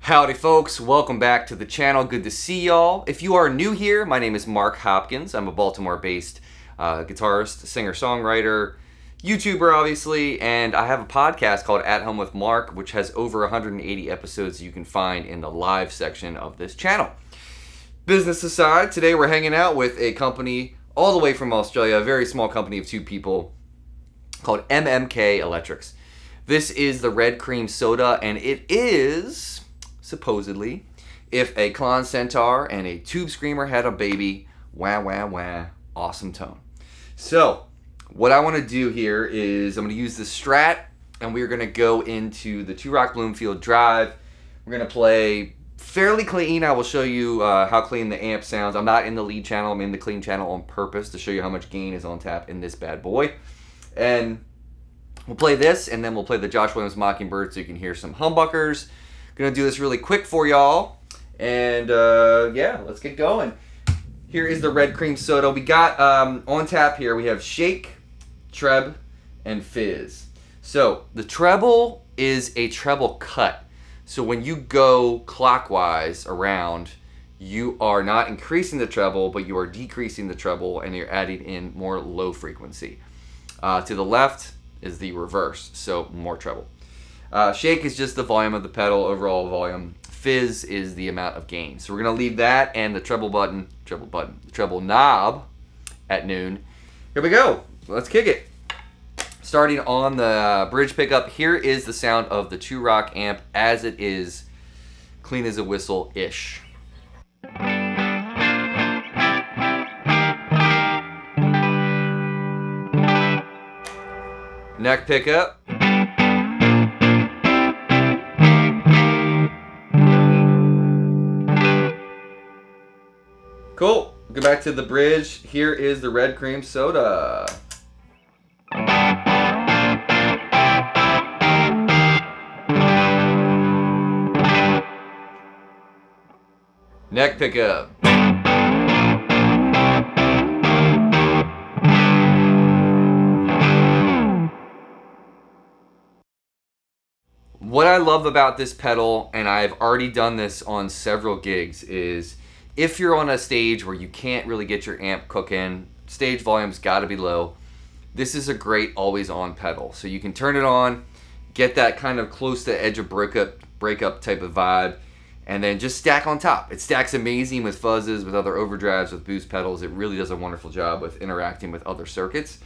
Howdy folks, welcome back to the channel. Good to see y'all. If you are new here, my name is Mark Hopkins. I'm a Baltimore-based guitarist, singer-songwriter, YouTuber obviously, and I have a podcast called At Home with Mark, which has over 180 episodes you can find in the live section of this channel. Business aside, today we're hanging out with a company all the way from Australia, a very small company of two people called MMK Electrics. This is the red cream soda, and it is, supposedly, if a Klon Centaur and a Tube Screamer had a baby, wah wah wah, awesome tone. So, what I want to do here is I'm going to use the Strat, and we're going to go into the Two Rock Bloomfield Drive. We're going to play fairly clean. I will show you how clean the amp sounds. I'm not in the lead channel, I'm in the clean channel on purpose to show you how much gain is on tap in this bad boy. And we'll play this, and then we'll play the Josh Williams Mockingbird so you can hear some humbuckers. Gonna do this really quick for y'all, and yeah, let's get going. Here is the red cream soda. We got on tap here, we have shake, treb, and fizz. So the treble is a treble cut. So when you go clockwise around, you are not increasing the treble, but you are decreasing the treble, and you're adding in more low frequency. To the left is the reverse, so more treble. Shake is just the volume of the pedal, overall volume. Fizz is the amount of gain. So we're gonna leave that and the the treble knob at noon. Here we go, let's kick it. Starting on the bridge pickup, here is the sound of the Two Rock amp as it is, clean as a whistle-ish. Neck pickup. Cool. Go back to the bridge. Here is the red cream soda. Neck pickup. What I love about this pedal, and I've already done this on several gigs, is if you're on a stage where you can't really get your amp cooking, stage volume's gotta be low, this is a great always on pedal. So you can turn it on, get that kind of close to the edge of breakup type of vibe, and then just stack on top. It stacks amazing with fuzzes, with other overdrives, with boost pedals. It really does a wonderful job with interacting with other circuits.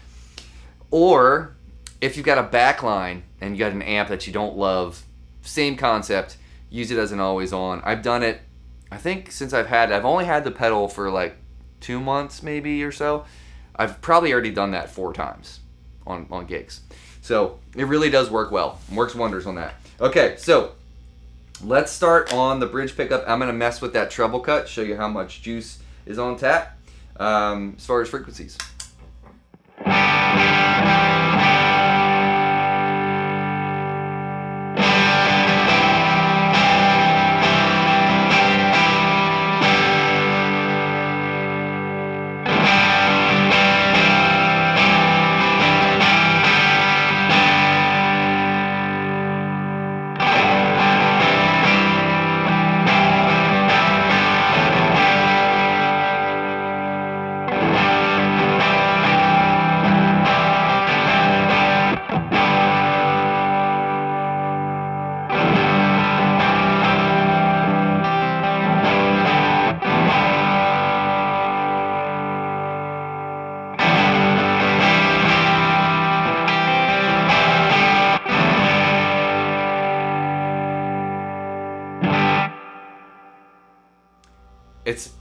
Or if you've got a backline and you got an amp that you don't love, same concept, use it as an always on. I've done it, I think since I've only had the pedal for like 2 months maybe or so. I've probably already done that 4 times on gigs. So it really does work well. It works wonders on that. Okay, so let's start on the bridge pickup. I'm gonna mess with that treble cut, show you how much juice is on tap as far as frequencies.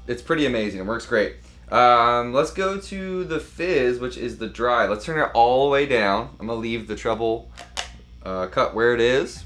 It's pretty amazing. It works great. Let's go to the fizz, which is the dry. Let's turn it all the way down. I'm gonna leave the treble cut where it is.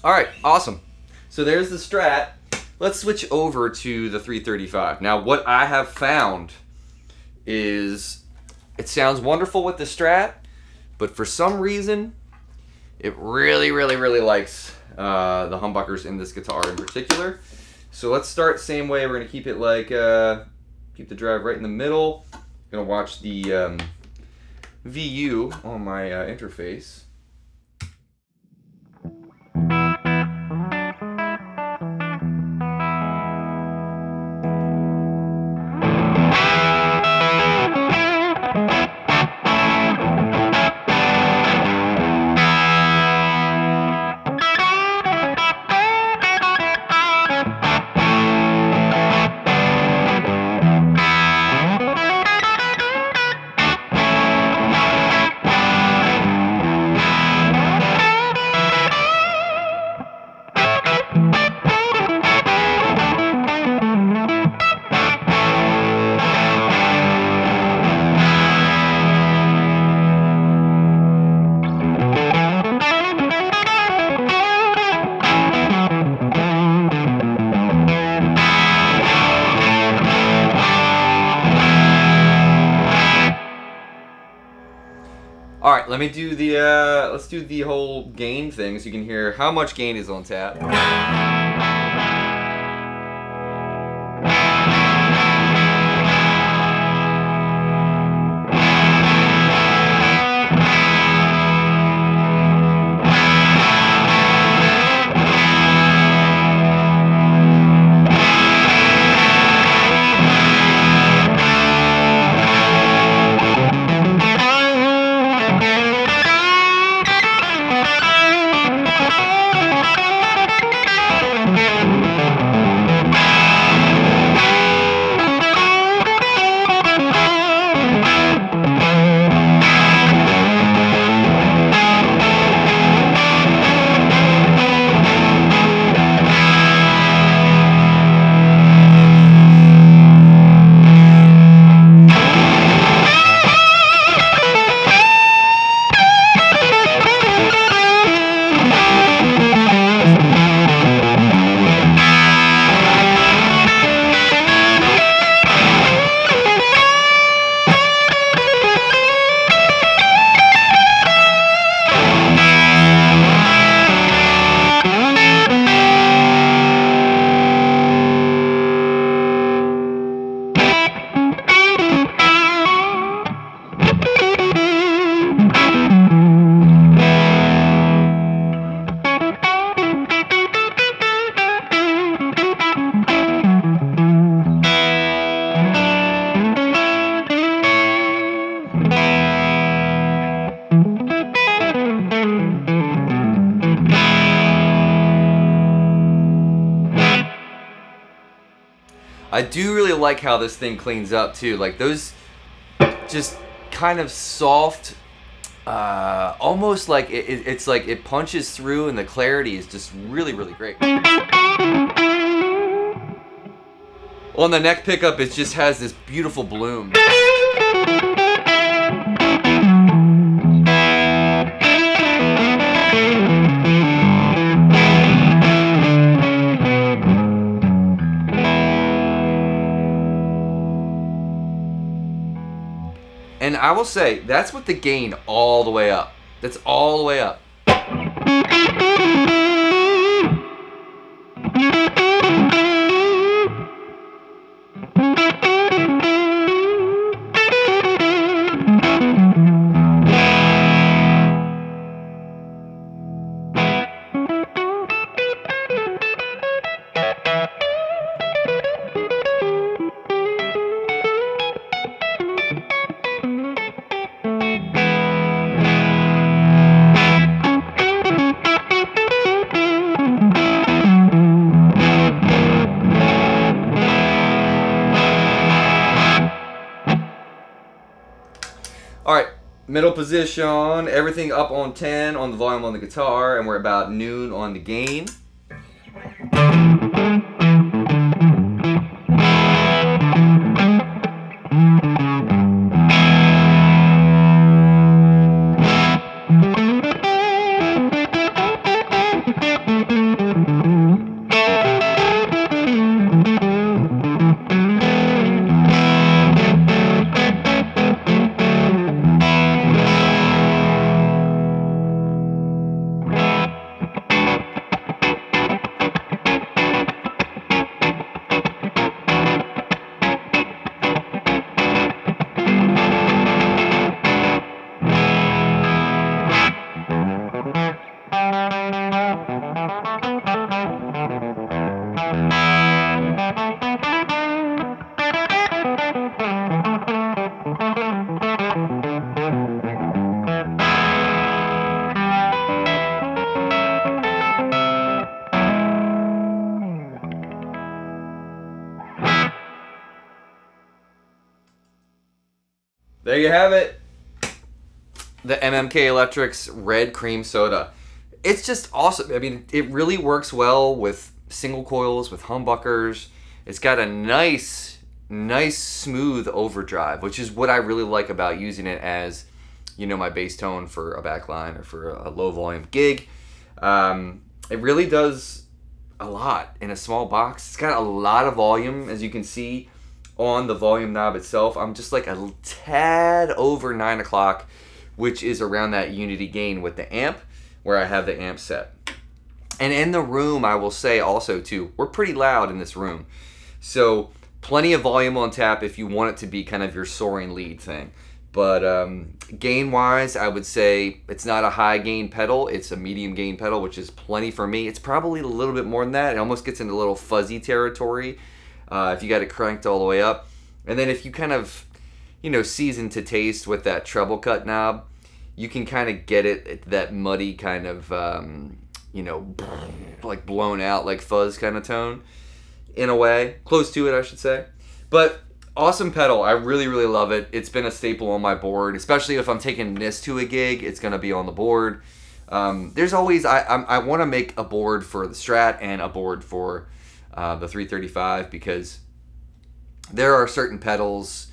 All right, awesome. So there's the Strat. Let's switch over to the 335. Now, what I have found is it sounds wonderful with the Strat, but for some reason, it really, really, really likes the humbuckers in this guitar in particular. So let's start same way. We're gonna keep it like, keep the drive right in the middle. Gonna watch the VU on my interface. All right, let me do the, let's do the whole gain thing so you can hear how much gain is on tap. I do really like how this thing cleans up too. Like those just kind of soft, almost like it's like it punches through and the clarity is just really, really great. On the neck pickup, it just has this beautiful bloom. And I will say, that's with the gain all the way up. That's all the way up. Alright, middle position, everything up on 10 on the volume on the guitar, and we're about noon on the gain. there you have it. The MMK Electrics Red Cream Soda. It's just awesome. I mean, it really works well with single coils, with humbuckers. It's got a nice smooth overdrive, which is what I really like about using it as, you know, my bass tone for a backline or for a low volume gig. It really does a lot in a small box. It's got a lot of volume, as you can see on the volume knob itself. I'm just like a tad over 9 o'clock, which is around that unity gain with the amp, where I have the amp set. And in the room, I will say also too, we're pretty loud in this room. So plenty of volume on tap if you want it to be kind of your soaring lead thing. But gain wise, I would say it's not a high gain pedal, it's a medium gain pedal, which is plenty for me. It's probably a little bit more than that. It almost gets into a little fuzzy territory if you got it cranked all the way up. And then if you kind of, you know, season to taste with that treble cut knob, you can kind of get it that muddy kind of, you know, like blown out, like fuzz kind of tone in a way. Close to it, I should say. But awesome pedal. I really love it. It's been a staple on my board, especially if I'm taking this to a gig. It's going to be on the board. There's always, I want to make a board for the Strat and a board for the 335, because there are certain pedals,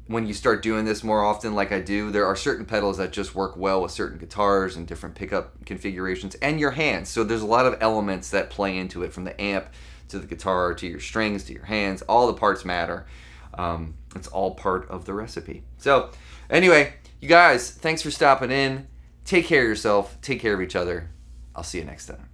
when you start doing this more often like I do, there are certain pedals that just work well with certain guitars and different pickup configurations and your hands. So there's a lot of elements that play into it, from the amp to the guitar to your strings to your hands. All the parts matter. It's all part of the recipe. So anyway, you guys, thanks for stopping in. Take care of yourself. Take care of each other. I'll see you next time.